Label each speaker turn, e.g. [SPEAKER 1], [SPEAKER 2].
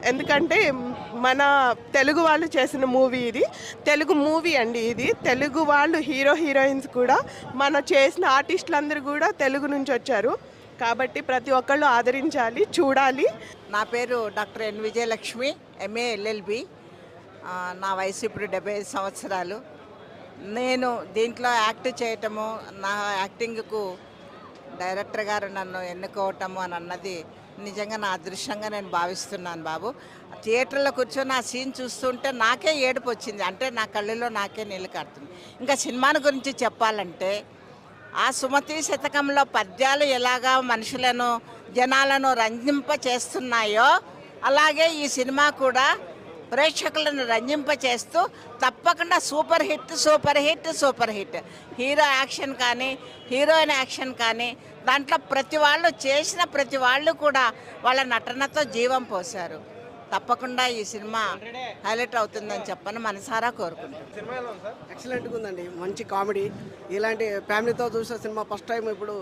[SPEAKER 1] ఎందుకంటే మన తెలుగు వాళ్ళు చేసిన మూవీ ఇది. తెలుగు మూవీ అండి ఇది. తెలుగు వాళ్ళు హీరో హీరోయిన్స్ కూడా మన చేసిన ఆర్టిస్టులందరూ కూడా తెలుగు నుంచి వచ్చారు. కాబట్టి ప్రతి ఒక్కళ్ళు ఆదరించాలి, చూడాలి.
[SPEAKER 2] నా పేరు doctor N Vijayalakshmi, MA LLB. నా వయసు ఇప్పుడు 75 సంవత్సరాలు. నేను దీంట్లో యాక్ట్ చేయటము, నా యాక్టింగ్కు డైరెక్టర్ గారు నన్ను ఎన్నుకోవటము అని అన్నది నిజంగా నా అదృష్టంగా నేను భావిస్తున్నాను బాబు. థియేటర్లో కూర్చొని ఆ సీన్ చూస్తుంటే నాకే ఏడుపు వచ్చింది, అంటే నా కళ్ళలో నాకే నీళ్ళు కారుతుంది. ఇంకా సినిమాని గురించి చెప్పాలంటే ఆ సుమతి శతకంలో పద్యాలు ఎలాగా మనుషులను జనాలను రంజింప చేస్తున్నాయో అలాగే ఈ సినిమా కూడా ప్రేక్షకులను రంజింపచేస్తూ తప్పకుండా super hit super hit super hit. Hero action కానీ హీరోయిన్ యాక్షన్ కానీ దాంట్లో ప్రతి వాళ్ళు చేసిన ప్రతి వాళ్ళు కూడా వాళ్ళ నటనతో జీవం పోశారు. తప్పకుండా ఈ సినిమా హైలైట్ అవుతుందని చెప్పని మనసారా కోరుకుంటున్నాను.
[SPEAKER 3] ఎక్సలెంట్గా ఉందండి, మంచి కామెడీ. ఇలాంటి ఫ్యామిలీతో చూసే సినిమా ఫస్ట్ టైం ఇప్పుడు